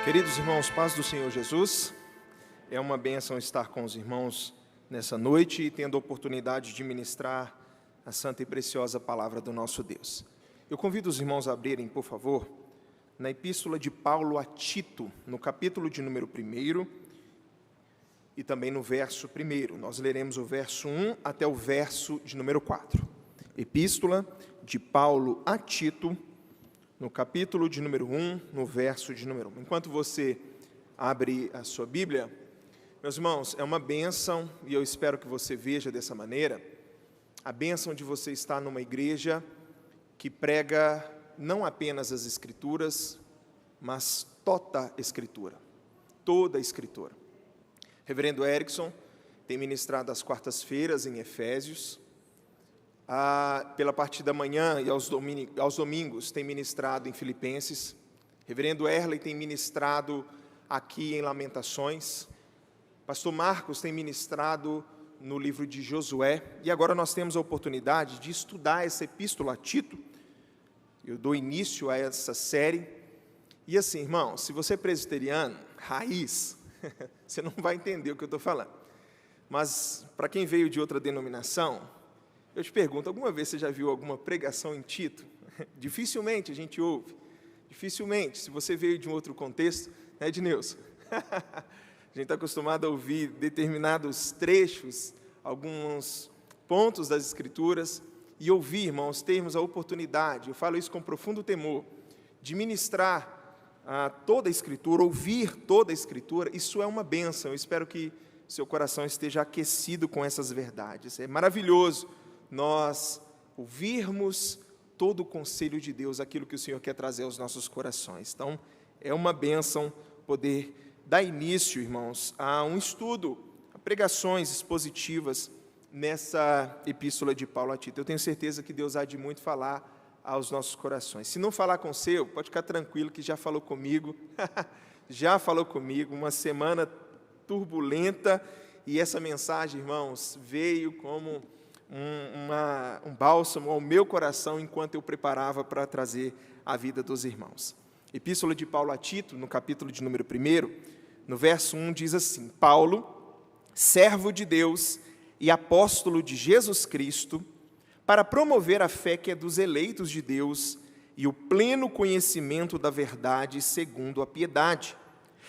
Queridos irmãos, paz do Senhor Jesus, é uma bênção estar com os irmãos nessa noite e tendo a oportunidade de ministrar a santa e preciosa palavra do nosso Deus. Eu convido os irmãos a abrirem, por favor, na epístola de Paulo a Tito, no capítulo de número 1 e também no verso 1. Nós leremos o verso 1 até o verso de número 4. Epístola de Paulo a Tito, no capítulo de número 1, no verso de número 1. Enquanto você abre a sua Bíblia, meus irmãos, é uma bênção, e eu espero que você veja dessa maneira, a bênção de você estar numa igreja que prega não apenas as Escrituras, mas toda a Escritura, toda a Escritura. Reverendo Erickson tem ministrado às quartas-feiras em Efésios, pela parte da manhã e aos domingos tem ministrado em Filipenses. Reverendo Erley tem ministrado aqui em Lamentações. Pastor Marcos tem ministrado no livro de Josué. E agora nós temos a oportunidade de estudar essa epístola a Tito. Eu dou início a essa série. E assim, irmão, se você é presbiteriano, raiz, você não vai entender o que eu estou falando. Mas, para quem veio de outra denominação, eu te pergunto, alguma vez você já viu alguma pregação em Tito? Dificilmente a gente ouve. Dificilmente. Se você veio de um outro contexto, né, Ednilson? A gente está acostumado a ouvir determinados trechos, alguns pontos das Escrituras, e ouvir, irmãos, termos a oportunidade, eu falo isso com profundo temor, de ministrar toda a Escritura, ouvir toda a Escritura. Isso é uma bênção. Eu espero que seu coração esteja aquecido com essas verdades. É maravilhoso nós ouvirmos todo o conselho de Deus, aquilo que o Senhor quer trazer aos nossos corações. Então, é uma bênção poder dar início, irmãos, a um estudo, a pregações expositivas nessa epístola de Paulo a Tito. Eu tenho certeza que Deus há de muito falar aos nossos corações. Se não falar com o seu, pode ficar tranquilo que já falou comigo, uma semana turbulenta, e essa mensagem, irmãos, veio como um bálsamo ao meu coração enquanto eu preparava para trazer a vida dos irmãos. Epístola de Paulo a Tito, no capítulo de número 1, no verso 1, diz assim: Paulo, servo de Deus e apóstolo de Jesus Cristo, para promover a fé que é dos eleitos de Deus e o pleno conhecimento da verdade segundo a piedade,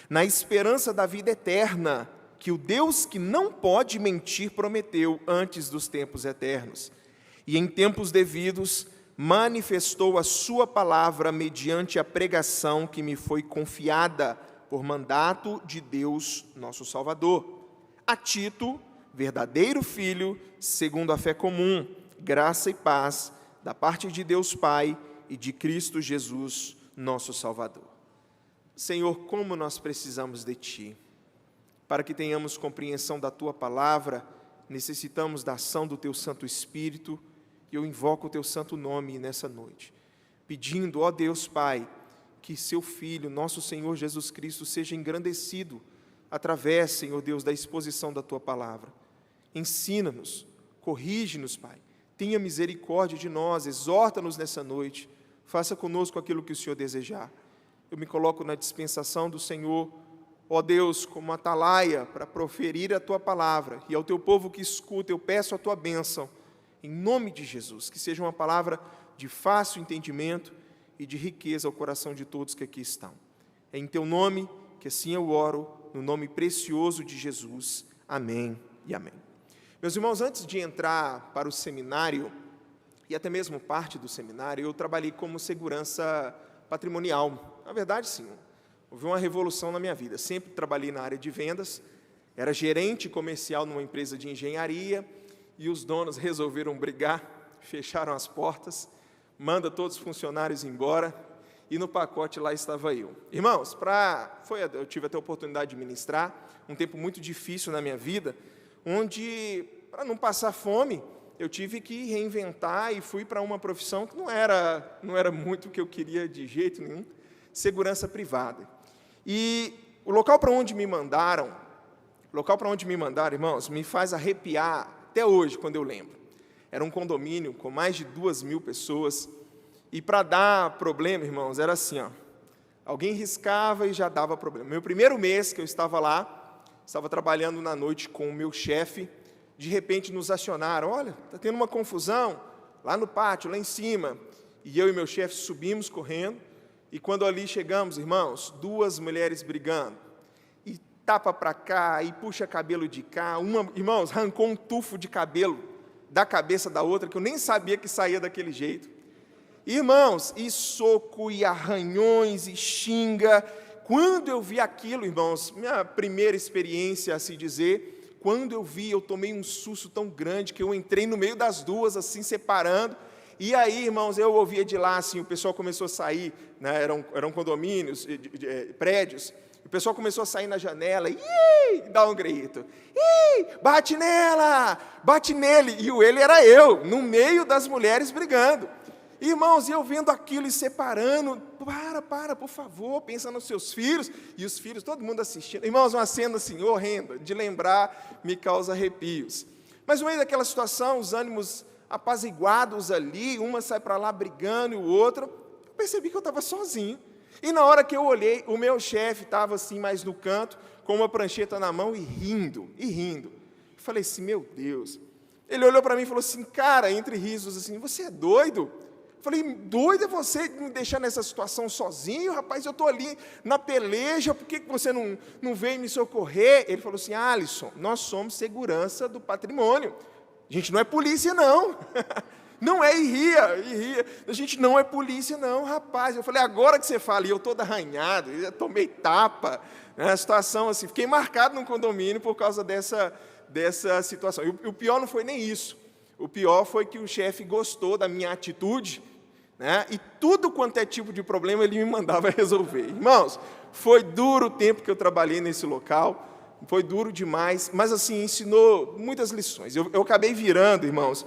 na esperança da vida eterna, que o Deus que não pode mentir prometeu antes dos tempos eternos, e em tempos devidos manifestou a sua palavra mediante a pregação que me foi confiada por mandato de Deus, nosso Salvador. A Tito, verdadeiro filho, segundo a fé comum, graça e paz, da parte de Deus Pai e de Cristo Jesus, nosso Salvador. Senhor, como nós precisamos de Ti. Para que tenhamos compreensão da Tua palavra, necessitamos da ação do Teu Santo Espírito, e eu invoco o Teu santo nome nessa noite, pedindo, ó Deus Pai, que Seu Filho, nosso Senhor Jesus Cristo, seja engrandecido através, Senhor Deus, da exposição da Tua palavra. Ensina-nos, corrige-nos, Pai, tenha misericórdia de nós, exorta-nos nessa noite, faça conosco aquilo que o Senhor desejar. Eu me coloco na dispensação do Senhor, ó Deus, como atalaia para proferir a Tua palavra, e ao Teu povo que escuta, eu peço a Tua bênção, em nome de Jesus, que seja uma palavra de fácil entendimento e de riqueza ao coração de todos que aqui estão. É em Teu nome que assim eu oro, no nome precioso de Jesus. Amém e amém. Meus irmãos, antes de entrar para o seminário, e até mesmo parte do seminário, eu trabalhei como segurança patrimonial. Na verdade, sim, houve uma revolução na minha vida. Sempre trabalhei na área de vendas, era gerente comercial numa empresa de engenharia, e os donos resolveram brigar, fecharam as portas, manda todos os funcionários embora, e no pacote lá estava eu. Irmãos, eu tive até a oportunidade de ministrar, um tempo muito difícil na minha vida, onde, para não passar fome, eu tive que reinventar e fui para uma profissão que não era muito o que eu queria de jeito nenhum, segurança privada. E o local para onde me mandaram, irmãos, me faz arrepiar até hoje, quando eu lembro. Era um condomínio com mais de 2.000 pessoas, e para dar problema, irmãos, era assim, ó, Alguém riscava e já dava problema. Meu primeiro mês que eu estava lá, estava trabalhando na noite com o meu chefe, de repente nos acionaram, olha, está tendo uma confusão lá no pátio, lá em cima. E eu e meu chefe subimos correndo, e quando ali chegamos, irmãos, 2 mulheres brigando, e tapa para cá, e puxa cabelo de cá, uma, irmãos, arrancou um tufo de cabelo da cabeça da outra, que eu nem sabia que saía daquele jeito. Irmãos, e soco, e arranhões, e xinga. Quando eu vi aquilo, irmãos, minha primeira experiência, a se dizer, quando eu vi, eu tomei um susto tão grande, que eu entrei no meio das duas, assim, separando. E aí, irmãos, eu ouvia de lá, assim, o pessoal começou a sair, né, eram condomínios, prédios, o pessoal começou a sair na janela, e dá um grito, bate nela, bate nele, e o ele era eu, no meio das mulheres brigando. Irmãos, eu vendo aquilo e separando, para, por favor, pensa nos seus filhos, e os filhos, todo mundo assistindo. Irmãos, uma cena assim, horrenda, de lembrar, me causa arrepios. Mas no meio daquela situação, os ânimos apaziguados ali, uma sai para lá brigando e o outro, eu percebi que eu estava sozinho. E na hora que eu olhei, o meu chefe estava assim, mais no canto, com uma prancheta na mão e rindo. Eu falei assim, meu Deus. Ele olhou para mim e falou assim, cara, entre risos, assim, você é doido? Eu falei, doido é você me deixar nessa situação sozinho? Rapaz, eu estou ali na peleja, por que você não veio me socorrer? Ele falou assim, Alisson, nós somos segurança do patrimônio. A gente não é polícia, não. Não é, e ria. A gente não é polícia, não, rapaz. Eu falei, agora que você fala, e eu todo arranhado, eu tomei tapa, né, a situação assim, fiquei marcado no condomínio por causa dessa situação. E o pior não foi nem isso. O pior foi que o chefe gostou da minha atitude, né, e tudo quanto é tipo de problema ele me mandava resolver. Irmãos, foi duro o tempo que eu trabalhei nesse local, foi duro demais, mas assim, ensinou muitas lições. Eu acabei virando, irmãos,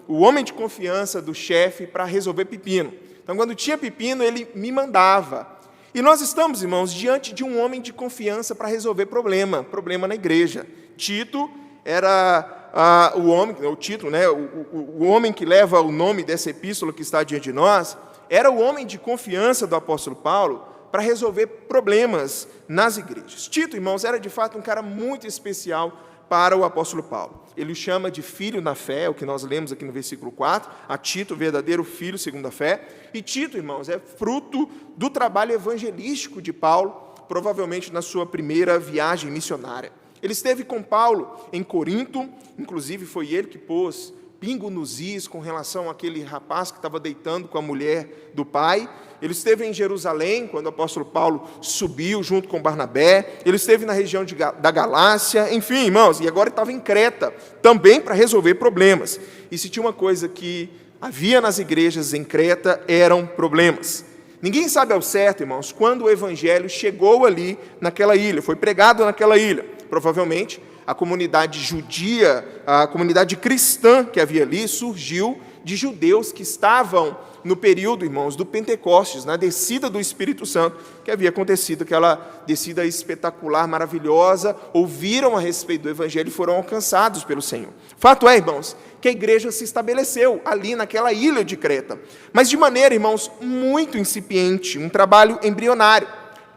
o homem de confiança do chefe para resolver pepino. Então, quando tinha pepino, ele me mandava. E nós estamos, irmãos, diante de um homem de confiança para resolver problema na igreja. Tito era o homem, o título, né, o homem que leva o nome dessa epístola que está diante de nós, era o homem de confiança do apóstolo Paulo para resolver problemas nas igrejas. Tito, irmãos, era de fato um cara muito especial para o apóstolo Paulo. Ele o chama de filho na fé, o que nós lemos aqui no versículo 4, a Tito, verdadeiro filho segundo a fé. E Tito, irmãos, é fruto do trabalho evangelístico de Paulo, provavelmente na sua primeira viagem missionária. Ele esteve com Paulo em Corinto, inclusive foi ele que pôs pingo nos is com relação àquele rapaz que estava deitando com a mulher do pai. Ele esteve em Jerusalém, quando o apóstolo Paulo subiu junto com Barnabé. Ele esteve na região da Galácia, enfim, irmãos, e agora ele estava em Creta, também para resolver problemas. E se tinha uma coisa que havia nas igrejas em Creta, eram problemas. Ninguém sabe ao certo, irmãos, quando o evangelho chegou ali naquela ilha, foi pregado naquela ilha. Provavelmente, a comunidade judia, a comunidade cristã que havia ali, surgiu de judeus que estavam no período, irmãos, do Pentecostes, na descida do Espírito Santo, que havia acontecido, aquela descida espetacular, maravilhosa, ouviram a respeito do Evangelho e foram alcançados pelo Senhor. Fato é, irmãos, que a igreja se estabeleceu ali naquela ilha de Creta, mas de maneira, irmãos, muito incipiente, um trabalho embrionário.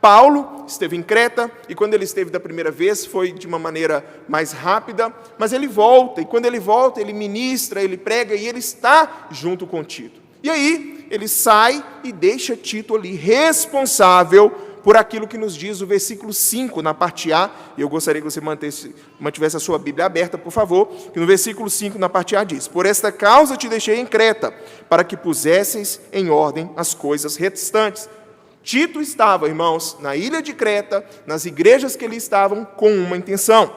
Paulo esteve em Creta, e quando ele esteve da primeira vez, foi de uma maneira mais rápida, mas ele volta, e quando ele volta, ele ministra, ele prega, e ele está junto com Tito. E aí, ele sai e deixa Tito ali responsável por aquilo que nos diz o versículo 5, na parte A, e eu gostaria que você mantivesse a sua Bíblia aberta, por favor, que no versículo 5, na parte A, diz: por esta causa te deixei em Creta, para que pusesseis em ordem as coisas restantes. Tito estava, irmãos, na ilha de Creta, nas igrejas que ali estavam, com uma intenção: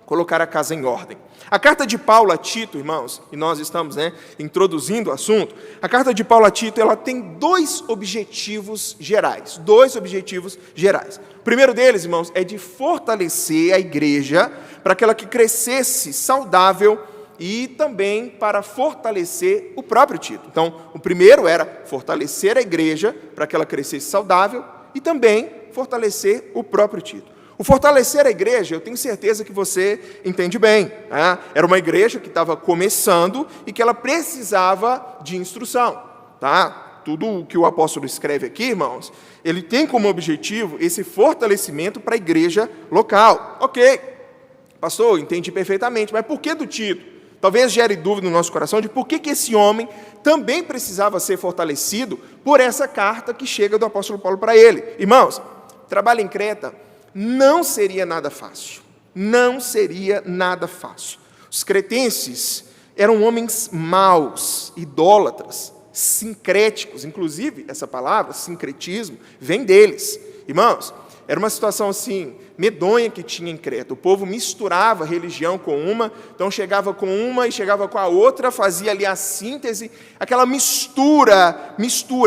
colocar a casa em ordem. A carta de Paulo a Tito, irmãos, e nós estamos introduzindo o assunto, a carta de Paulo a Tito, ela tem dois objetivos gerais. O primeiro deles, irmãos, é de fortalecer a igreja para que ela crescesse saudável e também para fortalecer o próprio Tito. Então, o primeiro era fortalecer a igreja para que ela crescesse saudável e também fortalecer o próprio Tito. O fortalecer a igreja, eu tenho certeza que você entende bem, né? Era uma igreja que estava começando e que ela precisava de instrução, tá? tudo o que o apóstolo escreve aqui, irmãos, ele tem como objetivo esse fortalecimento para a igreja local. Ok, pastor, entendi perfeitamente, mas por que do Tito? Talvez gere dúvida no nosso coração de por que esse homem também precisava ser fortalecido por essa carta que chega do apóstolo Paulo para ele. Irmãos, trabalho em Creta não seria nada fácil. Não seria nada fácil. Os cretenses eram homens maus, idólatras, sincréticos. Inclusive, essa palavra, sincretismo, vem deles. Irmãos, era uma situação assim, medonha que tinha em Creta. O povo misturava religião com uma, então chegava com uma e chegava com a outra, fazia ali a síntese, aquela mistura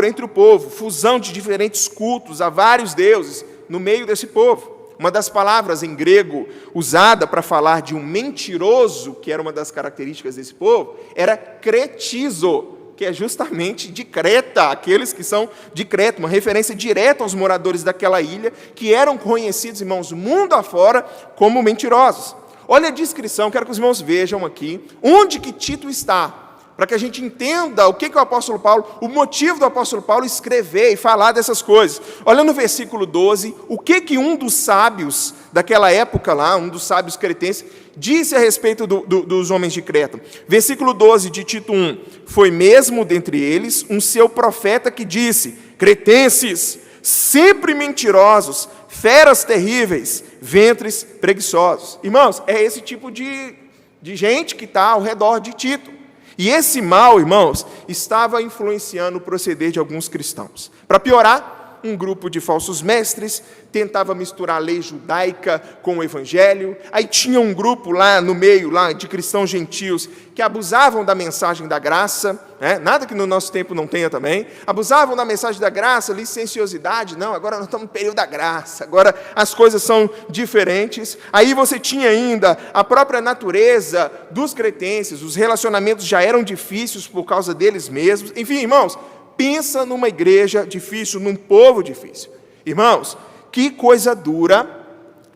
entre o povo, fusão de diferentes cultos a vários deuses no meio desse povo. Uma das palavras em grego usada para falar de um mentiroso, que era uma das características desse povo, era cretizo, que é justamente de Creta, aqueles que são de Creta, uma referência direta aos moradores daquela ilha, que eram conhecidos, irmãos, mundo afora, como mentirosos. Olha a descrição, quero que os irmãos vejam aqui, onde que Tito está, para que a gente entenda o que o apóstolo Paulo, o motivo do apóstolo Paulo escrever e falar dessas coisas. Olha no versículo 12, o que um dos sábios daquela época lá, um dos sábios cretenses, disse a respeito dos homens de Creta. Versículo 12 de Tito 1, foi mesmo dentre eles um seu profeta que disse, cretenses, sempre mentirosos, feras terríveis, ventres preguiçosos. Irmãos, é esse tipo de gente que está ao redor de Tito. E esse mal, irmãos, estava influenciando o proceder de alguns cristãos. Para piorar, um grupo de falsos mestres tentava misturar a lei judaica com o evangelho. Aí tinha um grupo lá no meio lá, de cristãos gentios que abusavam da mensagem da graça, nada que no nosso tempo não tenha também. Abusavam da mensagem da graça, licenciosidade. Não, agora nós estamos no período da graça, agora as coisas são diferentes. Aí você tinha ainda a própria natureza dos cretenses, os relacionamentos já eram difíceis por causa deles mesmos. Enfim, irmãos, pensa numa igreja difícil, num povo difícil. Irmãos, que coisa dura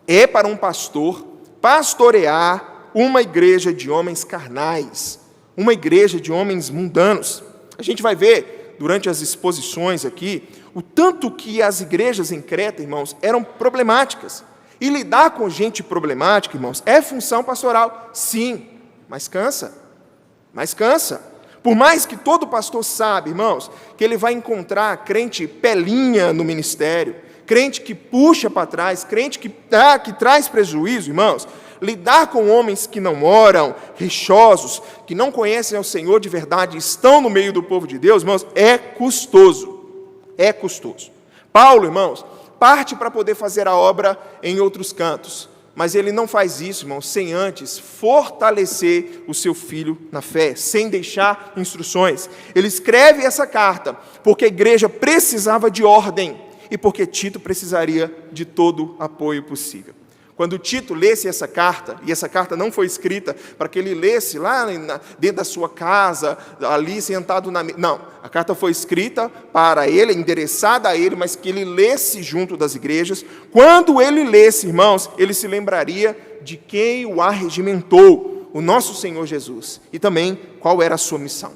é para um pastor pastorear uma igreja de homens carnais, uma igreja de homens mundanos. A gente vai ver, durante as exposições aqui, o tanto que as igrejas em Creta, irmãos, eram problemáticas. E lidar com gente problemática, irmãos, é função pastoral, sim, mas cansa. Por mais que todo pastor sabe, irmãos, que ele vai encontrar crente pelinha no ministério, crente que puxa para trás, crente que traz prejuízo, irmãos, lidar com homens que não oram, rixosos, que não conhecem ao Senhor de verdade, estão no meio do povo de Deus, irmãos, é custoso. Paulo, irmãos, parte para poder fazer a obra em outros cantos, mas ele não faz isso, irmãos, sem antes fortalecer o seu filho na fé, sem deixar instruções. Ele escreve essa carta porque a igreja precisava de ordem e porque Tito precisaria de todo apoio possível. Quando Tito lesse essa carta, e essa carta não foi escrita para que ele lesse lá dentro da sua casa, ali sentado na mesa. Não, a carta foi escrita para ele, endereçada a ele, mas que ele lesse junto das igrejas. Quando ele lesse, irmãos, ele se lembraria de quem o arregimentou, o nosso Senhor Jesus, e também qual era a sua missão.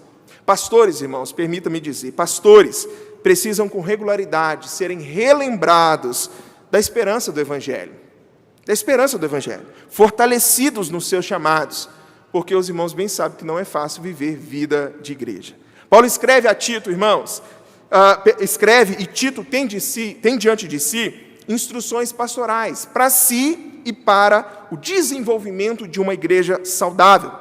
Pastores, irmãos, permita-me dizer, pastores precisam com regularidade serem relembrados da esperança do Evangelho. Fortalecidos nos seus chamados, porque os irmãos bem sabem que não é fácil viver vida de igreja. Paulo escreve a Tito, irmãos, e Tito tem diante de si instruções pastorais para si e para o desenvolvimento de uma igreja saudável.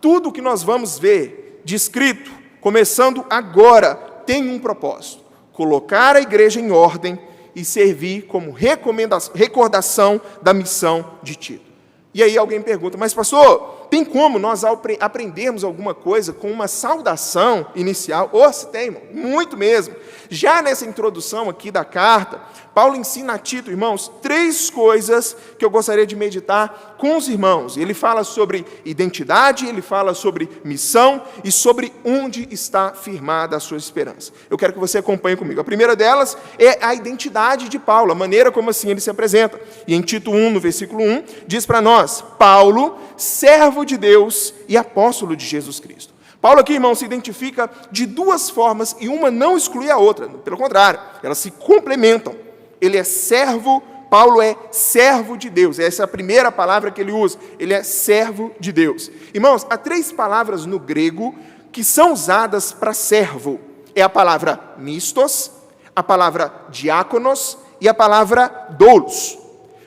Tudo o que nós vamos ver descrito, começando agora, tem um propósito: colocar a igreja em ordem e servir como recordação da missão de Tito. E aí alguém pergunta, mas pastor, tem como nós aprendermos alguma coisa com uma saudação inicial? Se tem, irmão, muito mesmo. Já nessa introdução aqui da carta, Paulo ensina a Tito, irmãos, 3 coisas que eu gostaria de meditar com os irmãos. Ele fala sobre identidade, ele fala sobre missão e sobre onde está firmada a sua esperança. Eu quero que você acompanhe comigo. A primeira delas é a identidade de Paulo, a maneira como assim ele se apresenta. E em Tito 1, no versículo 1, diz para nós, Paulo, servo de Deus e apóstolo de Jesus Cristo. Paulo aqui, irmão, se identifica de duas formas e uma não exclui a outra. Pelo contrário, elas se complementam. Ele é servo, Paulo é servo de Deus. Essa é a primeira palavra que ele usa. Ele é servo de Deus. Irmãos, há 3 palavras no grego que são usadas para servo. É a palavra mistos, a palavra diáconos e a palavra doulos.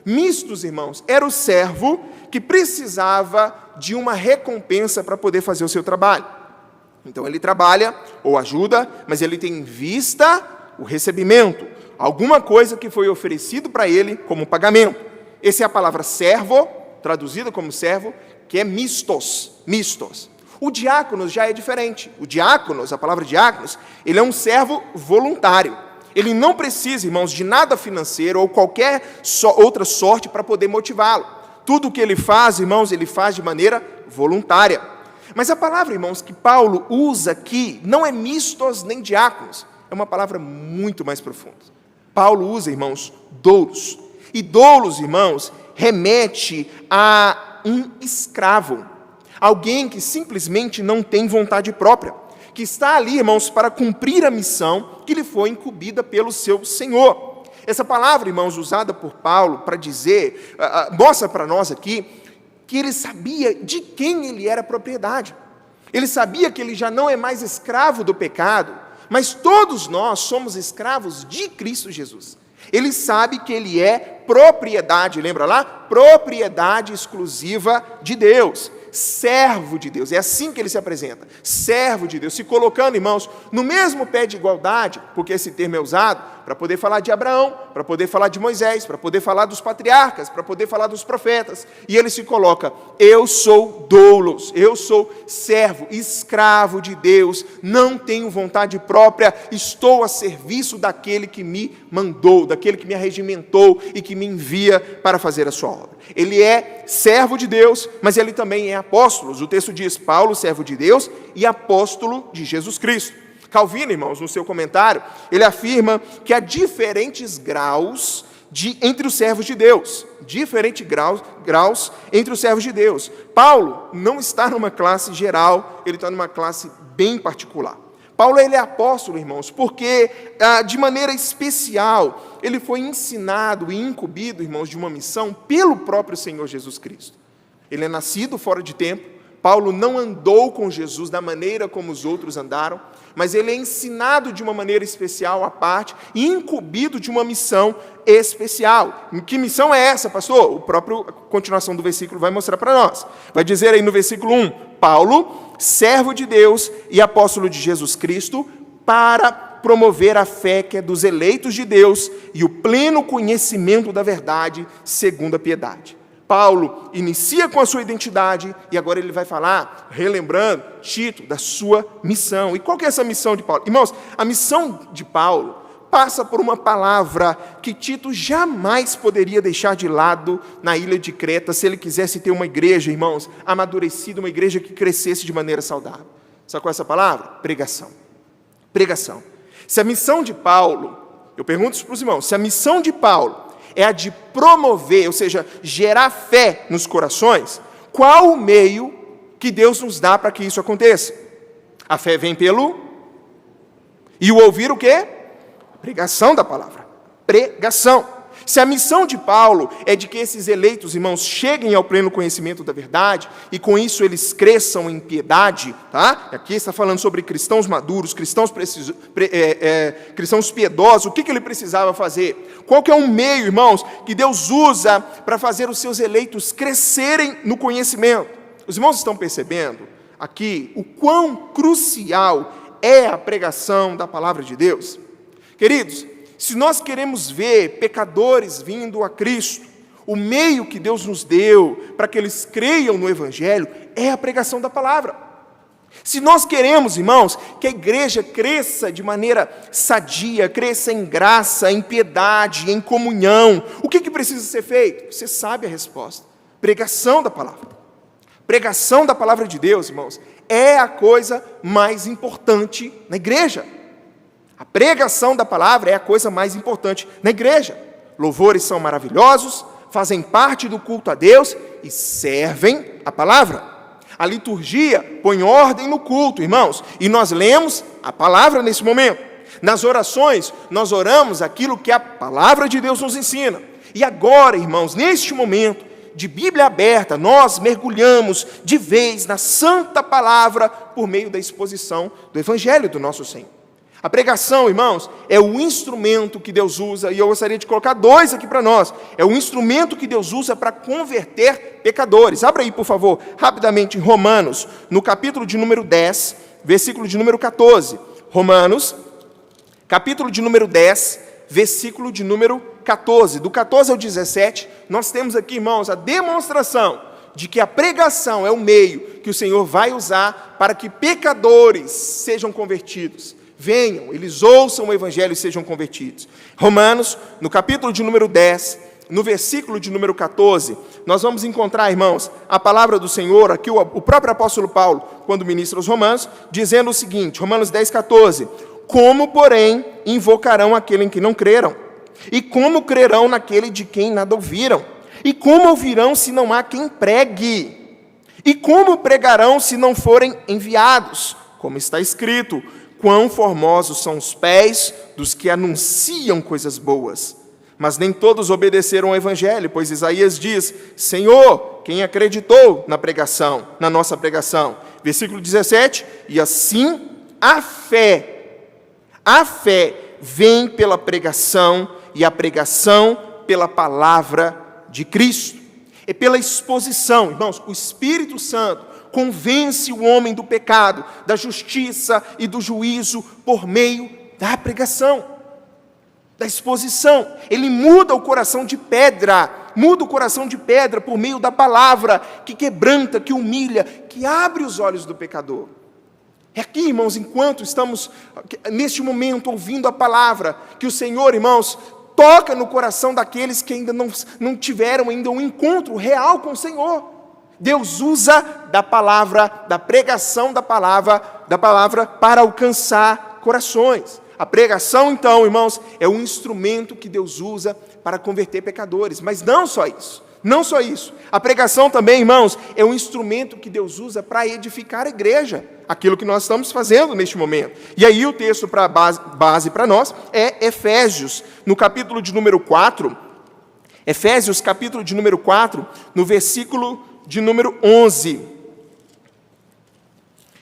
Mistos, irmãos, era o servo que precisava de uma recompensa para poder fazer o seu trabalho. Então ele trabalha ou ajuda, mas ele tem em vista o recebimento, alguma coisa que foi oferecido para ele como pagamento. Essa é a palavra servo, traduzida como servo, que é mistos, mistos. O diáconos já é diferente. O diáconos, a palavra diáconos, ele é um servo voluntário. Ele não precisa, irmãos, de nada financeiro ou qualquer outra sorte para poder motivá-lo. Tudo o que ele faz, irmãos, ele faz de maneira voluntária. Mas a palavra, irmãos, que Paulo usa aqui não é mistos nem diáconos. É uma palavra muito mais profunda. Paulo usa, irmãos, doulos. E doulos, irmãos, remete a um escravo. Alguém que simplesmente não tem vontade própria. Que está ali, irmãos, para cumprir a missão que lhe foi incumbida pelo seu Senhor. Essa palavra, irmãos, usada por Paulo para dizer, mostra para nós aqui, que ele sabia de quem ele era propriedade. Ele sabia que ele já não é mais escravo do pecado, mas todos nós somos escravos de Cristo Jesus. Ele sabe que ele é propriedade, lembra lá? Propriedade exclusiva de Deus. Servo de Deus, é assim que ele se apresenta, servo de Deus, se colocando, irmãos, no mesmo pé de igualdade, porque esse termo é usado para poder falar de Abraão, para poder falar de Moisés, para poder falar dos patriarcas, para poder falar dos profetas, e ele se coloca, eu sou doulos, eu sou servo, escravo de Deus, não tenho vontade própria, estou a serviço daquele que me mandou, daquele que me arregimentou e que me envia para fazer a sua obra. Ele é servo de Deus, mas ele também é apóstolo. O texto diz, Paulo, servo de Deus e apóstolo de Jesus Cristo. Calvino, irmãos, no seu comentário, ele afirma que há diferentes graus entre os servos de Deus. Diferentes graus entre os servos de Deus. Paulo não está numa classe geral, ele está numa classe bem particular. Paulo ele é apóstolo, irmãos, porque de maneira especial ele foi ensinado e incumbido, irmãos, de uma missão pelo próprio Senhor Jesus Cristo. Ele é nascido fora de tempo. Paulo não andou com Jesus da maneira como os outros andaram, mas ele é ensinado de uma maneira especial à parte e incumbido de uma missão especial. Que missão é essa, pastor? A continuação do versículo vai mostrar para nós. Vai dizer aí no versículo 1, Paulo, servo de Deus e apóstolo de Jesus Cristo, para promover a fé que é dos eleitos de Deus e o pleno conhecimento da verdade segundo a piedade. Paulo inicia com a sua identidade e agora ele vai falar, relembrando, Tito, da sua missão. E qual que é essa missão de Paulo? Irmãos, a missão de Paulo passa por uma palavra que Tito jamais poderia deixar de lado na ilha de Creta, se ele quisesse ter uma igreja, irmãos, amadurecida, uma igreja que crescesse de maneira saudável. Sabe qual é essa palavra? Pregação. Pregação. Se a missão de Paulo, eu pergunto para os irmãos, se a missão de Paulo é a de promover, ou seja, gerar fé nos corações, qual o meio que Deus nos dá para que isso aconteça? A fé vem pelo... E o ouvir o quê? A pregação da palavra. Pregação. Se a missão de Paulo é de que esses eleitos, irmãos, cheguem ao pleno conhecimento da verdade, e com isso eles cresçam em piedade, tá? Aqui está falando sobre cristãos maduros, cristãos piedosos, o que ele precisava fazer? Qual que é um meio, irmãos, que Deus usa para fazer os seus eleitos crescerem no conhecimento? Os irmãos estão percebendo aqui o quão crucial é a pregação da palavra de Deus? Queridos, se nós queremos ver pecadores vindo a Cristo, o meio que Deus nos deu para que eles creiam no Evangelho é a pregação da palavra. Se nós queremos, irmãos, que a igreja cresça de maneira sadia, cresça em graça, em piedade, em comunhão, o que precisa ser feito? Você sabe a resposta. Pregação da palavra. Pregação da palavra de Deus, irmãos, é a coisa mais importante na igreja. A pregação da palavra é a coisa mais importante na igreja. Louvores são maravilhosos, fazem parte do culto a Deus e servem a palavra. A liturgia põe ordem no culto, irmãos, e nós lemos a palavra nesse momento. Nas orações, nós oramos aquilo que a palavra de Deus nos ensina. E agora, irmãos, neste momento de Bíblia aberta, nós mergulhamos de vez na santa palavra por meio da exposição do Evangelho do nosso Senhor. A pregação, irmãos, é o instrumento que Deus usa, e eu gostaria de colocar dois aqui para nós. É o instrumento que Deus usa para converter pecadores. Abra aí, por favor, rapidamente, em Romanos, no capítulo de número 10, versículo de número 14. Romanos, capítulo de número 10, versículo de número 14. Do 14 ao 17, nós temos aqui, irmãos, a demonstração de que a pregação é o meio que o Senhor vai usar para que pecadores sejam convertidos. Venham, eles ouçam o Evangelho e sejam convertidos. Romanos, no capítulo de número 10, no versículo de número 14, nós vamos encontrar, irmãos, a palavra do Senhor, aqui o próprio apóstolo Paulo, quando ministra aos Romanos, dizendo o seguinte, Romanos 10, 14, como, porém, invocarão aquele em que não creram? E como crerão naquele de quem nada ouviram? E como ouvirão se não há quem pregue? E como pregarão se não forem enviados? Como está escrito, quão formosos são os pés dos que anunciam coisas boas. Mas nem todos obedeceram ao Evangelho, pois Isaías diz, Senhor, quem acreditou na pregação, na nossa pregação? Versículo 17, e assim a fé vem pela pregação, e a pregação pela palavra de Cristo. É pela exposição, irmãos, o Espírito Santo convence o homem do pecado, da justiça e do juízo por meio da pregação, da exposição. Ele muda o coração de pedra, por meio da palavra, que quebranta, que humilha, que abre os olhos do pecador. É aqui, irmãos, enquanto estamos, neste momento, ouvindo a palavra, que o Senhor, irmãos, toca no coração daqueles que ainda não tiveram ainda um encontro real com o Senhor. Deus usa da palavra, da pregação da palavra para alcançar corações. A pregação, então, irmãos, é um instrumento que Deus usa para converter pecadores. Mas não só isso. A pregação também, irmãos, é um instrumento que Deus usa para edificar a igreja. Aquilo que nós estamos fazendo neste momento. E aí o texto para base para nós é Efésios, no capítulo de número 4. Efésios, capítulo de número 4, no versículo de número 11.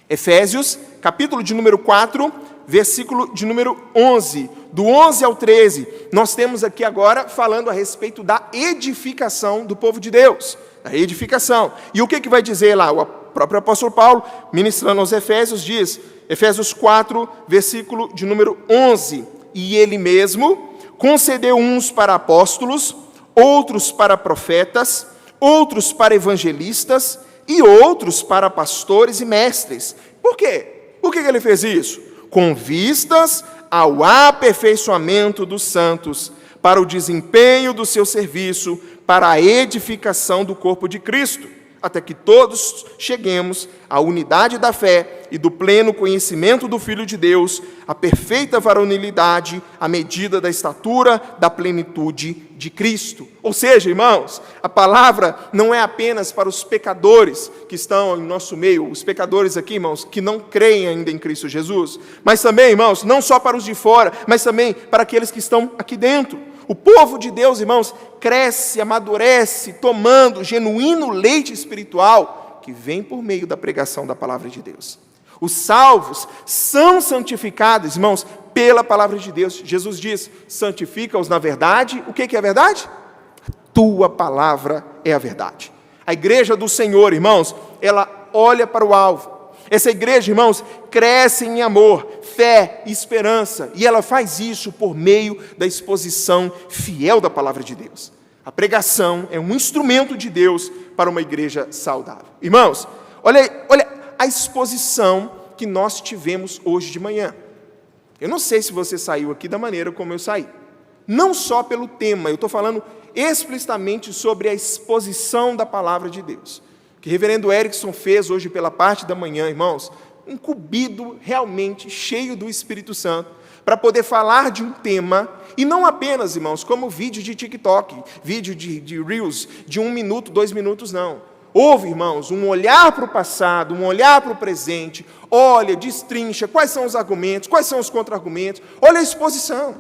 Efésios, capítulo de número 4, versículo de número 11. Do 11 ao 13, nós temos aqui agora falando a respeito da edificação do povo de Deus. A edificação. E o que vai dizer lá? O próprio apóstolo Paulo, ministrando aos Efésios, diz, Efésios 4, versículo de número 11. E ele mesmo concedeu uns para apóstolos, outros para profetas, outros para evangelistas e outros para pastores e mestres. Por quê? Por que ele fez isso? Com vistas ao aperfeiçoamento dos santos, para o desempenho do seu serviço, para a edificação do corpo de Cristo, até que todos cheguemos à unidade da fé e do pleno conhecimento do Filho de Deus, à perfeita varonilidade, à medida da estatura da plenitude de Cristo. Ou seja, irmãos, a palavra não é apenas para os pecadores que estão em nosso meio, os pecadores aqui, irmãos, que não creem ainda em Cristo Jesus, mas também, irmãos, não só para os de fora, mas também para aqueles que estão aqui dentro. O povo de Deus, irmãos, cresce, amadurece, tomando genuíno leite espiritual que vem por meio da pregação da palavra de Deus. Os salvos são santificados, irmãos, pela palavra de Deus. Jesus diz, santifica-os na verdade. O que é a verdade? A tua palavra é a verdade. A igreja do Senhor, irmãos, ela olha para o alvo. Essa igreja, irmãos, cresce em amor, fé e esperança, e ela faz isso por meio da exposição fiel da palavra de Deus. A pregação é um instrumento de Deus para uma igreja saudável. Irmãos, olha a exposição que nós tivemos hoje de manhã. Eu não sei se você saiu aqui da maneira como eu saí. Não só pelo tema, eu estou falando explicitamente sobre a exposição da palavra de Deus. Que o reverendo Erickson fez hoje pela parte da manhã, irmãos, incumbido realmente, cheio do Espírito Santo, para poder falar de um tema, e não apenas, irmãos, como vídeo de TikTok, vídeo de Reels, de 1 minuto, 2 minutos, não. houve, irmãos, um olhar para o passado, um olhar para o presente, olha, destrincha quais são os argumentos, quais são os contra-argumentos, olha a exposição.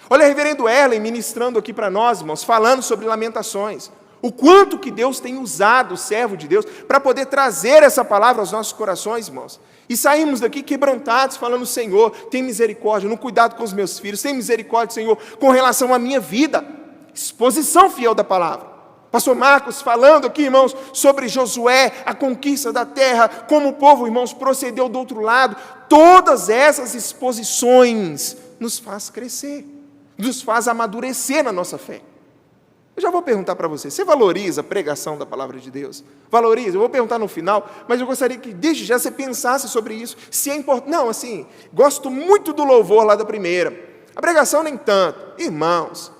Olha, reverendo Erlen ministrando aqui para nós, irmãos, falando sobre Lamentações. O quanto que Deus tem usado o servo de Deus para poder trazer essa palavra aos nossos corações, irmãos. E saímos daqui quebrantados, falando: Senhor, tem misericórdia no cuidado com os meus filhos, tem misericórdia, Senhor, com relação à minha vida. Exposição fiel da palavra. Pastor Marcos falando aqui, irmãos, sobre Josué, a conquista da terra, como o povo, irmãos, procedeu do outro lado. Todas essas exposições nos faz crescer, nos faz amadurecer na nossa fé. Eu já vou perguntar para você valoriza a pregação da palavra de Deus? Valoriza? Eu vou perguntar no final, mas eu gostaria que desde já você pensasse sobre isso, se é importante. Não, assim, gosto muito do louvor lá da primeira. A pregação nem tanto. Irmãos,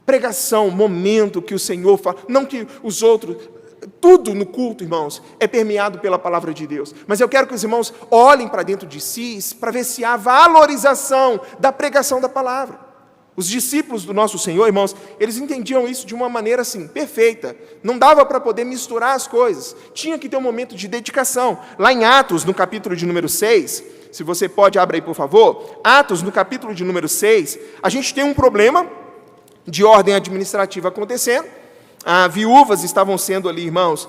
pregação, momento que o Senhor fala, não que os outros, tudo no culto, irmãos, é permeado pela palavra de Deus. Mas eu quero que os irmãos olhem para dentro de si, para ver se há valorização da pregação da palavra. Os discípulos do nosso Senhor, irmãos, eles entendiam isso de uma maneira assim, perfeita. Não dava para poder misturar as coisas. Tinha que ter um momento de dedicação. Lá em Atos, no capítulo de número 6, se você pode, abra aí, por favor. Atos, no capítulo de número 6, a gente tem um problema de ordem administrativa acontecendo. Viúvas estavam sendo ali, irmãos,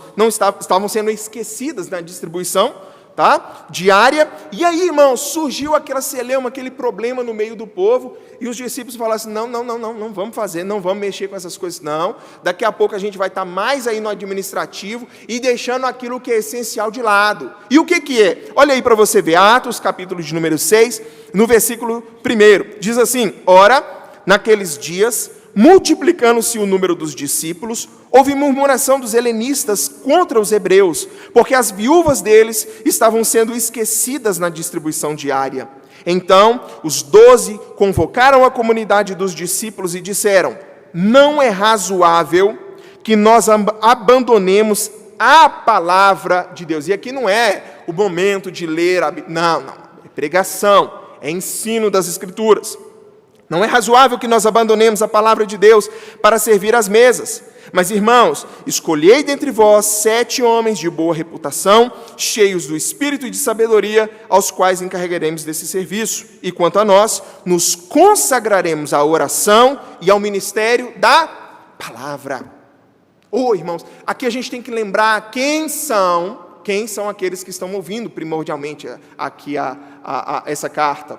estavam sendo esquecidas na distribuição, tá, diária. E aí, irmãos, surgiu aquela celeuma, aquele problema no meio do povo, e os discípulos falaram assim: não vamos fazer, não vamos mexer com essas coisas, não. Daqui a pouco a gente vai estar mais aí no administrativo e deixando aquilo que é essencial de lado. E o que é? Olha aí para você ver, Atos, capítulo de número 6, no versículo 1, diz assim: ora, naqueles dias, multiplicando-se o número dos discípulos, houve murmuração dos helenistas contra os hebreus, porque as viúvas deles estavam sendo esquecidas na distribuição diária. Então, os 12 convocaram a comunidade dos discípulos e disseram: não é razoável que nós abandonemos a palavra de Deus. E aqui não é o momento de ler, não, é pregação, é ensino das Escrituras. Não é razoável que nós abandonemos a palavra de Deus para servir às mesas. Mas, irmãos, escolhei dentre vós 7 homens de boa reputação, cheios do espírito e de sabedoria, aos quais encarregaremos desse serviço. E quanto a nós, nos consagraremos à oração e ao ministério da palavra. Irmãos, aqui a gente tem que lembrar quem são aqueles que estão ouvindo primordialmente aqui essa carta.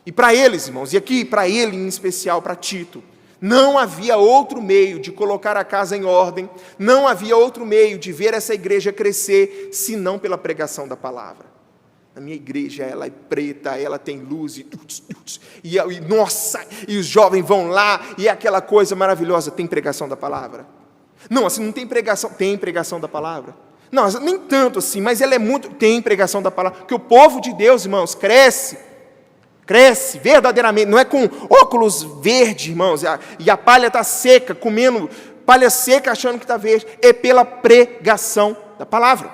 E para eles, irmãos, e aqui para ele em especial, para Tito, não havia outro meio de colocar a casa em ordem, não havia outro meio de ver essa igreja crescer, senão pela pregação da palavra. A minha igreja, ela é preta, ela tem luz, e os jovens vão lá, e é aquela coisa maravilhosa. Tem pregação da palavra? Não, assim, não tem pregação da palavra? Não, nem tanto assim, mas ela é muito, tem pregação da palavra, porque o povo de Deus, irmãos, cresce verdadeiramente, não é com óculos verdes, irmãos, e a palha está seca, comendo palha seca achando que está verde, é pela pregação da palavra,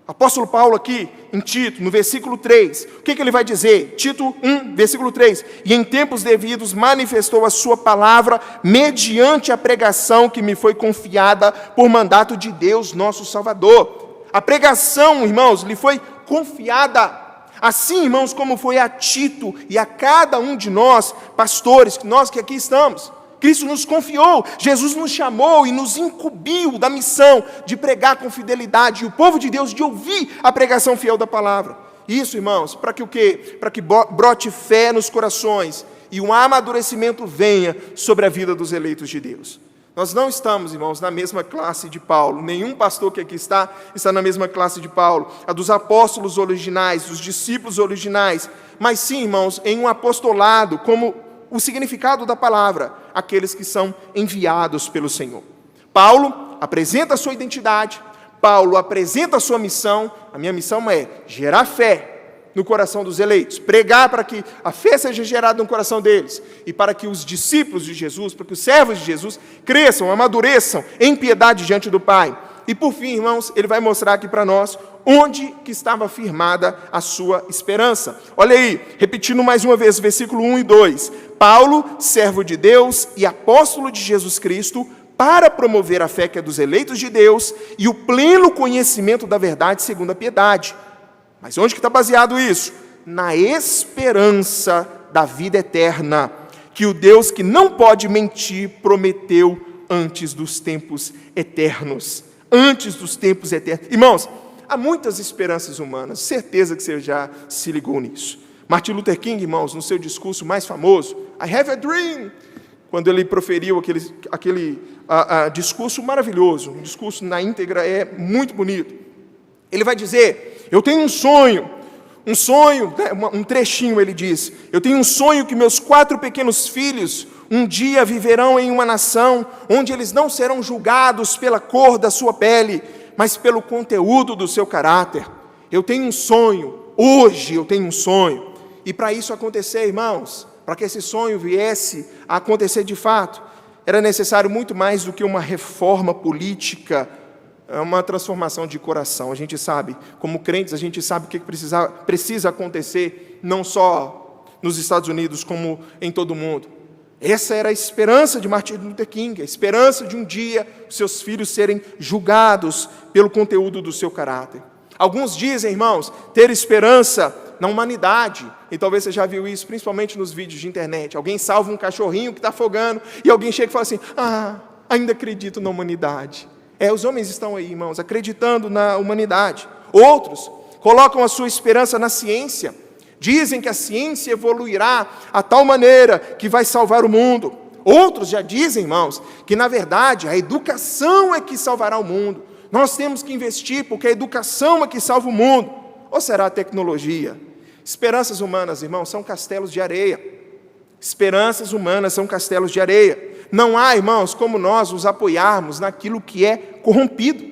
Apóstolo Paulo aqui, em Tito, no versículo 3, o que ele vai dizer? Tito 1, versículo 3, e em tempos devidos manifestou a sua palavra, mediante a pregação que me foi confiada por mandato de Deus, nosso Salvador. A pregação, irmãos, lhe foi confiada. Assim, irmãos, como foi a Tito e a cada um de nós, pastores, nós que aqui estamos, Cristo nos confiou, Jesus nos chamou e nos incumbiu da missão de pregar com fidelidade, e o povo de Deus de ouvir a pregação fiel da palavra. Isso, irmãos, para que o quê? Para que brote fé nos corações e um amadurecimento venha sobre a vida dos eleitos de Deus. Nós não estamos, irmãos, na mesma classe de Paulo. Nenhum pastor que aqui está na mesma classe de Paulo. A dos apóstolos originais, dos discípulos originais. Mas sim, irmãos, em um apostolado, como o significado da palavra, aqueles que são enviados pelo Senhor. Paulo apresenta a sua identidade. Paulo apresenta a sua missão. A minha missão é gerar fé no coração dos eleitos, pregar para que a fé seja gerada no coração deles, e para que os discípulos de Jesus, para que os servos de Jesus cresçam, amadureçam em piedade diante do Pai. E por fim, irmãos, ele vai mostrar aqui para nós onde que estava firmada a sua esperança. Olha aí, repetindo mais uma vez, versículo 1 e 2. Paulo, servo de Deus e apóstolo de Jesus Cristo, para promover a fé que é dos eleitos de Deus e o pleno conhecimento da verdade segundo a piedade. Mas onde que está baseado isso? Na esperança da vida eterna, que o Deus que não pode mentir prometeu antes dos tempos eternos. Antes dos tempos eternos. Irmãos, há muitas esperanças humanas, certeza que você já se ligou nisso. Martin Luther King, irmãos, no seu discurso mais famoso, I have a dream, quando ele proferiu aquele discurso maravilhoso, um discurso na íntegra, é muito bonito. Ele vai dizer, eu tenho um sonho, um trechinho ele diz, eu tenho um sonho que meus 4 pequenos filhos um dia viverão em uma nação onde eles não serão julgados pela cor da sua pele, mas pelo conteúdo do seu caráter. Eu tenho um sonho, hoje eu tenho um sonho, e para isso acontecer, irmãos, para que esse sonho viesse a acontecer de fato, era necessário muito mais do que uma reforma política, uma transformação de coração. A gente sabe, como crentes, a gente sabe o que precisa acontecer, não só nos Estados Unidos, como em todo o mundo. Essa era a esperança de Martin Luther King, a esperança de um dia seus filhos serem julgados pelo conteúdo do seu caráter. Alguns dizem, irmãos, ter esperança na humanidade, e talvez você já viu isso, principalmente nos vídeos de internet. Alguém salva um cachorrinho que está afogando, e alguém chega e fala assim, ainda acredito na humanidade. Os homens estão aí, irmãos, acreditando na humanidade. Outros colocam a sua esperança na ciência. Dizem que a ciência evoluirá a tal maneira que vai salvar o mundo. Outros já dizem, irmãos, que na verdade a educação é que salvará o mundo. Nós temos que investir porque a educação é que salva o mundo. Ou será a tecnologia? Esperanças humanas, irmãos, são castelos de areia. Esperanças humanas são castelos de areia. Não há, irmãos, como nós nos apoiarmos naquilo que é corrompido.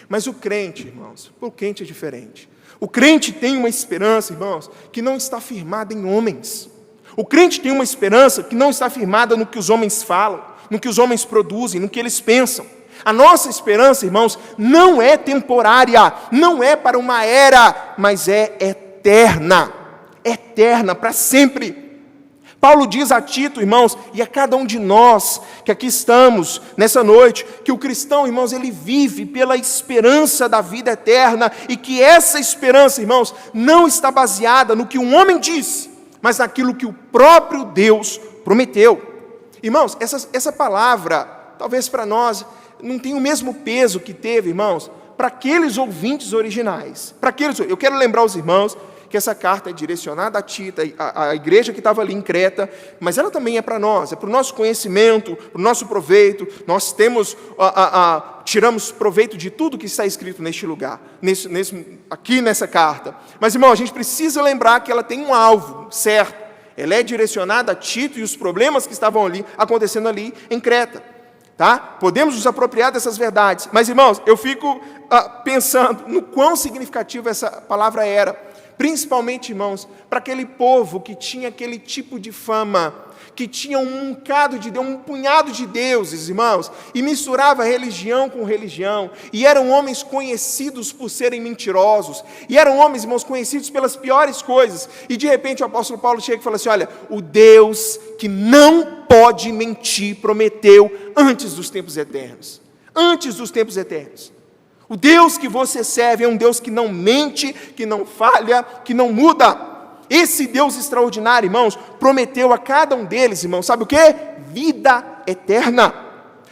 Mas o crente, irmãos, o crente é diferente. O crente tem uma esperança, irmãos, que não está firmada em homens. O crente tem uma esperança que não está firmada no que os homens falam, no que os homens produzem, no que eles pensam. A nossa esperança, irmãos, não é temporária, não é para uma era, mas é eterna. Eterna, para sempre. Paulo diz a Tito, irmãos, e a cada um de nós que aqui estamos nessa noite, que o cristão, irmãos, ele vive pela esperança da vida eterna, e que essa esperança, irmãos, não está baseada no que um homem disse, mas naquilo que o próprio Deus prometeu. Irmãos, essa palavra, talvez para nós, não tem o mesmo peso que teve, irmãos, para aqueles ouvintes originais. Eu quero lembrar os irmãos que essa carta é direcionada a Tito, a igreja que estava ali em Creta, mas ela também é para nós, é para o nosso conhecimento, para o nosso proveito. Nós tiramos proveito de tudo que está escrito neste lugar, aqui nessa carta. Mas, irmão, a gente precisa lembrar que ela tem um alvo certo. Ela é direcionada a Tito e os problemas que estavam ali, acontecendo ali em Creta. Tá? Podemos nos apropriar dessas verdades. Mas, irmãos, eu fico pensando no quão significativa essa palavra era. Principalmente, irmãos, para aquele povo que tinha aquele tipo de fama, que tinha um punhado de deuses, irmãos, e misturava religião com religião, e eram homens conhecidos por serem mentirosos, e eram homens, irmãos, conhecidos pelas piores coisas, e de repente o apóstolo Paulo chega e fala assim, olha, o Deus que não pode mentir, prometeu antes dos tempos eternos, o Deus que você serve é um Deus que não mente, que não falha, que não muda. Esse Deus extraordinário, irmãos, prometeu a cada um deles, irmãos, sabe o quê? Vida eterna.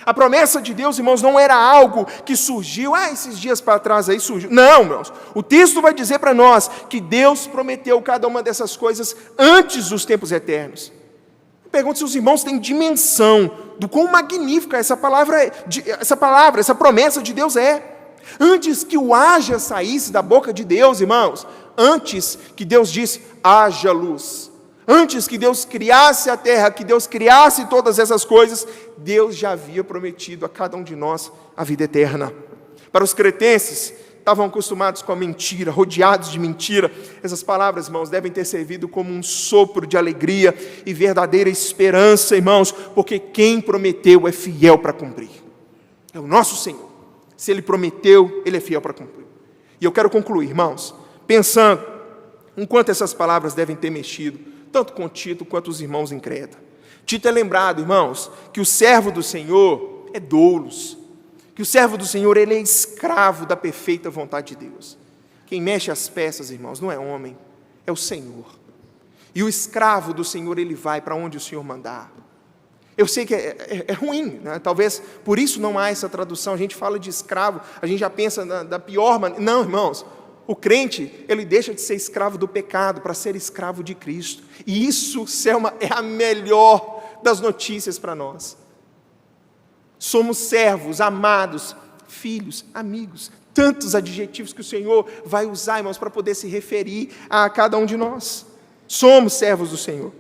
A promessa de Deus, irmãos, não era algo que surgiu, esses dias para trás aí surgiu. Não, irmãos, o texto vai dizer para nós que Deus prometeu cada uma dessas coisas antes dos tempos eternos. Eu pergunto se os irmãos têm dimensão do quão magnífica essa promessa de Deus é. Antes que o haja saísse da boca de Deus, irmãos, antes que Deus disse, haja luz, antes que Deus criasse a terra, que Deus criasse todas essas coisas, Deus já havia prometido a cada um de nós a vida eterna. Para os cretenses, estavam acostumados com a mentira, rodeados de mentira, essas palavras, irmãos, devem ter servido como um sopro de alegria e verdadeira esperança, irmãos, porque quem prometeu é fiel para cumprir, é o nosso Senhor. Se Ele prometeu, Ele é fiel para cumprir. E eu quero concluir, irmãos, pensando em quanto essas palavras devem ter mexido, tanto com Tito quanto os irmãos em Creta. Tito é lembrado, irmãos, que o servo do Senhor é doulos, que o servo do Senhor, ele é escravo da perfeita vontade de Deus. Quem mexe as peças, irmãos, não é homem, é o Senhor. E o escravo do Senhor, ele vai para onde o Senhor mandar. Eu sei que é ruim, né? Talvez por isso não há essa tradução. A gente fala de escravo, a gente já pensa da pior maneira. Não, irmãos, o crente, ele deixa de ser escravo do pecado para ser escravo de Cristo. E isso, Selma, é a melhor das notícias para nós. Somos servos, amados, filhos, amigos. Tantos adjetivos que o Senhor vai usar, irmãos, para poder se referir a cada um de nós. Somos servos do Senhor.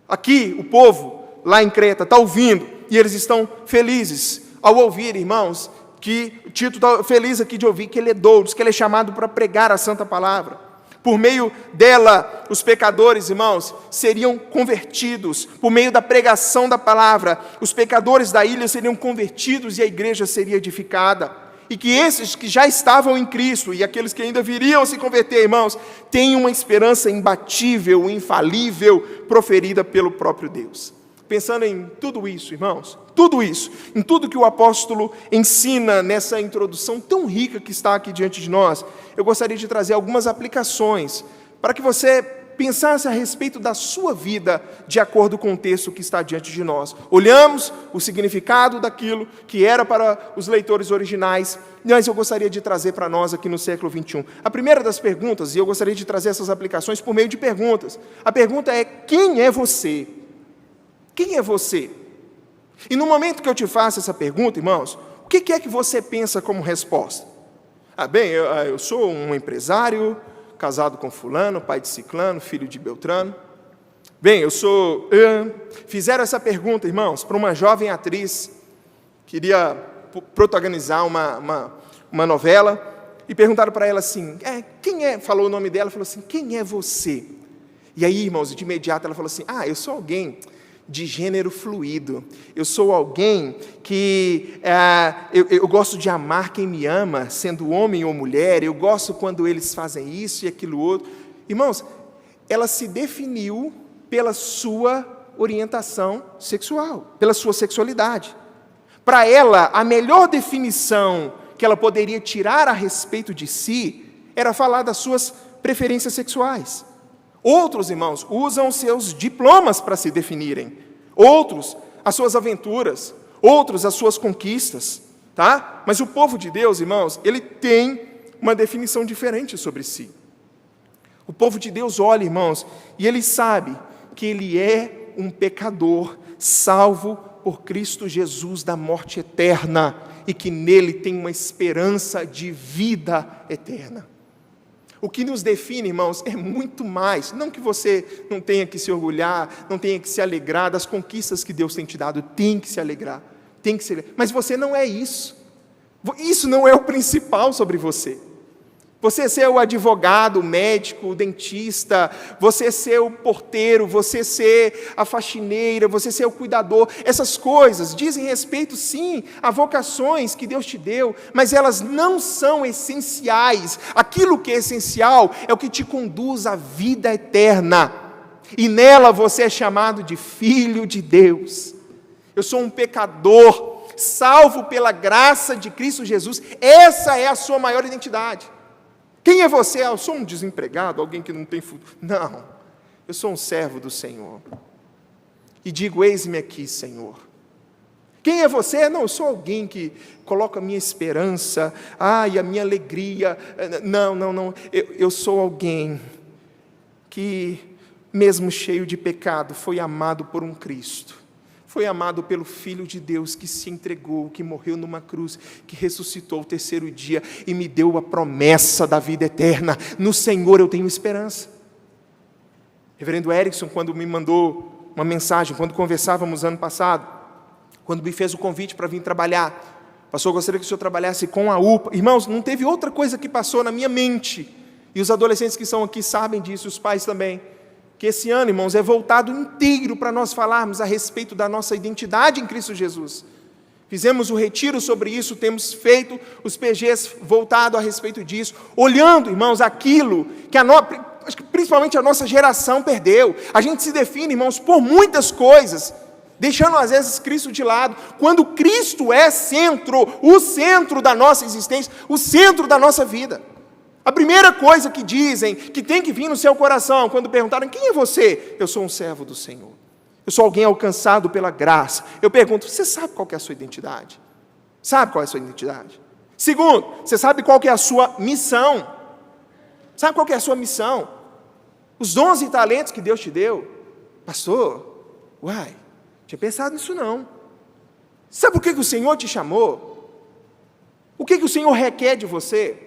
Aqui, o povo, lá em Creta, está ouvindo, e eles estão felizes ao ouvir, irmãos, que Tito está feliz aqui de ouvir que ele é doulos, que ele é chamado para pregar a santa palavra. Por meio dela, os pecadores, irmãos, seriam convertidos. Por meio da pregação da palavra, os pecadores da ilha seriam convertidos e a igreja seria edificada. E que esses que já estavam em Cristo e aqueles que ainda viriam a se converter, irmãos, tenham uma esperança imbatível, infalível, proferida pelo próprio Deus. Pensando em tudo isso, irmãos, tudo isso, em tudo que o apóstolo ensina nessa introdução tão rica que está aqui diante de nós, eu gostaria de trazer algumas aplicações para que você pensasse a respeito da sua vida de acordo com o texto que está diante de nós. Olhamos o significado daquilo que era para os leitores originais, mas eu gostaria de trazer para nós aqui no século 21. A primeira das perguntas, e eu gostaria de trazer essas aplicações por meio de perguntas. A pergunta é: quem é você? Quem é você? E no momento que eu te faço essa pergunta, irmãos, o que é que você pensa como resposta? Eu sou um empresário, casado com fulano, pai de ciclano, filho de Beltrano. Fizeram essa pergunta, irmãos, para uma jovem atriz, queria protagonizar uma novela, e perguntaram para ela assim, falou o nome dela, falou assim, quem é você? E aí, irmãos, de imediato ela falou assim, eu sou alguém de gênero fluido, eu sou alguém que eu gosto de amar quem me ama, sendo homem ou mulher, eu gosto quando eles fazem isso e aquilo outro. Irmãos, ela se definiu pela sua orientação sexual, pela sua sexualidade. Para ela, a melhor definição que ela poderia tirar a respeito de si era falar das suas preferências sexuais. Outros, irmãos, usam seus diplomas para se definirem. Outros, as suas aventuras. Outros, as suas conquistas. Tá? Mas o povo de Deus, irmãos, ele tem uma definição diferente sobre si. O povo de Deus olha, irmãos, e ele sabe que ele é um pecador, salvo por Cristo Jesus da morte eterna, e que nele tem uma esperança de vida eterna. O que nos define, irmãos, é muito mais. Não que você não tenha que se orgulhar, não tenha que se alegrar das conquistas que Deus tem te dado. Tem que se alegrar, tem que se alegrar. Mas você não é isso. Isso não é o principal sobre você. Você ser o advogado, o médico, o dentista, você ser o porteiro, você ser a faxineira, você ser o cuidador, essas coisas dizem respeito, sim, a vocações que Deus te deu, mas elas não são essenciais. Aquilo que é essencial é o que te conduz à vida eterna, e nela você é chamado de filho de Deus. Eu sou um pecador, salvo pela graça de Cristo Jesus. Essa é a sua maior identidade. Quem é você? Eu sou um desempregado, alguém que não tem futuro. Não, eu sou um servo do Senhor. E digo, eis-me aqui, Senhor. Quem é você? Não, eu sou alguém que coloca a minha esperança, e a minha alegria. Não. Eu sou alguém que, mesmo cheio de pecado, foi amado por um Cristo. Foi amado pelo Filho de Deus que se entregou, que morreu numa cruz, que ressuscitou ao terceiro dia e me deu a promessa da vida eterna. No Senhor eu tenho esperança. Reverendo Erickson, quando me mandou uma mensagem, quando conversávamos ano passado, quando me fez o convite para vir trabalhar, pastor, eu gostaria que o senhor trabalhasse com a UPA. Irmãos, não teve outra coisa que passou na minha mente, e os adolescentes que estão aqui sabem disso, os pais também, que esse ano, irmãos, é voltado inteiro para nós falarmos a respeito da nossa identidade em Cristo Jesus. Fizemos o retiro sobre isso, temos feito os PGs voltado a respeito disso, olhando, irmãos, aquilo que acho que principalmente a nossa geração perdeu. A gente se define, irmãos, por muitas coisas, deixando às vezes Cristo de lado, quando Cristo é o centro da nossa existência, o centro da nossa vida. A primeira coisa que dizem, que tem que vir no seu coração, quando perguntarem, quem é você? Eu sou um servo do Senhor. Eu sou alguém alcançado pela graça. Eu pergunto, você sabe qual que é a sua identidade? Sabe qual é a sua identidade? Segundo, você sabe qual que é a sua missão? Sabe qual que é a sua missão? Os dons e talentos que Deus te deu. Pastor, tinha pensado nisso não. Sabe por que o Senhor te chamou? O que o Senhor requer de você?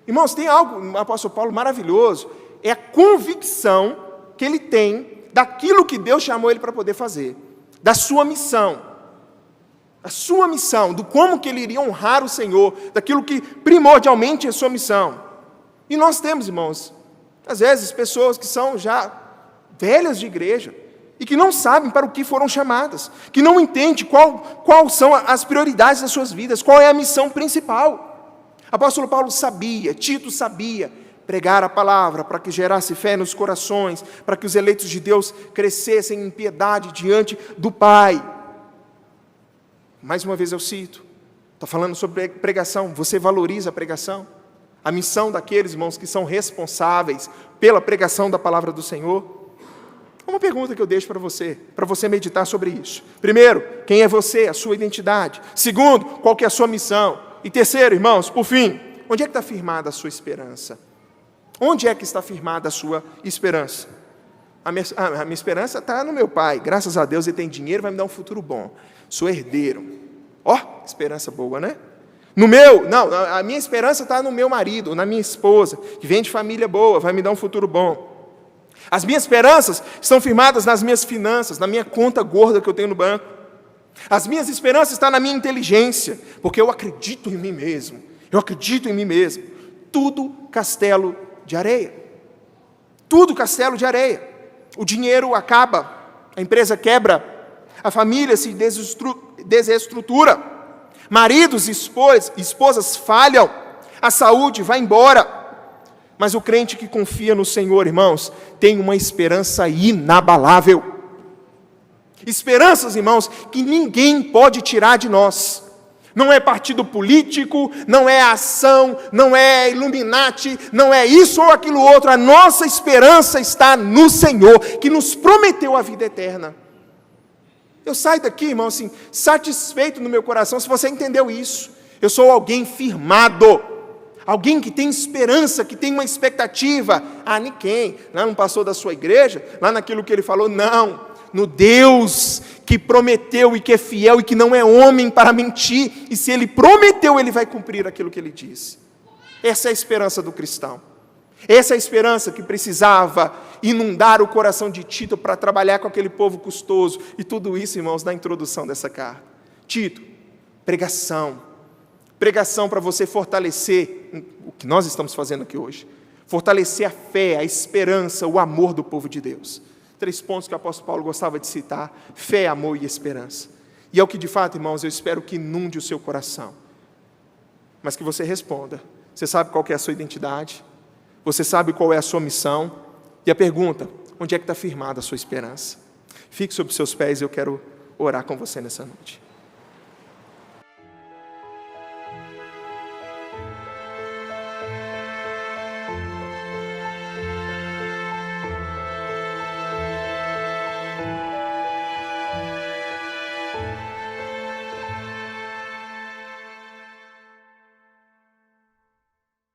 Irmãos, tem algo no apóstolo Paulo maravilhoso, é a convicção que ele tem daquilo que Deus chamou ele para poder fazer, da sua missão, do como que ele iria honrar o Senhor, daquilo que primordialmente é a sua missão. E nós temos, irmãos, às vezes pessoas que são já velhas de igreja, e que não sabem para o que foram chamadas, que não entendem qual são as prioridades das suas vidas, qual é a missão principal. Apóstolo Paulo sabia, Tito sabia, pregar a palavra para que gerasse fé nos corações, para que os eleitos de Deus crescessem em piedade diante do Pai. Mais uma vez eu cito, estou falando sobre pregação, você valoriza a pregação? A missão daqueles, irmãos, que são responsáveis pela pregação da palavra do Senhor? Uma pergunta que eu deixo para você meditar sobre isso. Primeiro, quem é você, a sua identidade. Segundo, qual que é a sua missão? E terceiro, irmãos, por fim, onde é que está firmada a sua esperança? Onde é que está firmada a sua esperança? A minha esperança está no meu pai. Graças a Deus ele tem dinheiro, vai me dar um futuro bom. Sou herdeiro. Esperança boa, né? A minha esperança está no meu marido, na minha esposa, que vem de família boa, vai me dar um futuro bom. As minhas esperanças estão firmadas nas minhas finanças, na minha conta gorda que eu tenho no banco. As minhas esperanças estão na minha inteligência, porque eu acredito em mim mesmo. Tudo castelo de areia. Tudo castelo de areia. O dinheiro acaba, a empresa quebra, a família se desestrutura, maridos e esposas falham, a saúde vai embora. Mas o crente que confia no Senhor, irmãos, tem uma esperança inabalável. Esperanças, irmãos, que ninguém pode tirar de nós. Não é partido político, não é ação, não é Illuminati, não é isso ou aquilo outro. A nossa esperança está no Senhor, que nos prometeu a vida eterna. Eu saio daqui, irmão, assim, satisfeito no meu coração, se você entendeu isso. Eu sou alguém firmado, alguém que tem esperança, que tem uma expectativa. Ninguém, lá no pastor da sua igreja, lá naquilo que ele falou, não. No Deus que prometeu e que é fiel e que não é homem para mentir, e se Ele prometeu, Ele vai cumprir aquilo que Ele disse. Essa é a esperança do cristão. Essa é a esperança que precisava inundar o coração de Tito para trabalhar com aquele povo custoso, e tudo isso, irmãos, na introdução dessa carta. Tito, pregação para você fortalecer o que nós estamos fazendo aqui hoje, fortalecer a fé, a esperança, o amor do povo de Deus. 3 pontos que o apóstolo Paulo gostava de citar: fé, amor e esperança. E é o que de fato, irmãos, eu espero que inunde o seu coração, mas que você responda. Você sabe qual que é a sua identidade? Você sabe qual é a sua missão? E a pergunta, onde é que está firmada a sua esperança? Fique sobre os seus pés, eu quero orar com você nessa noite.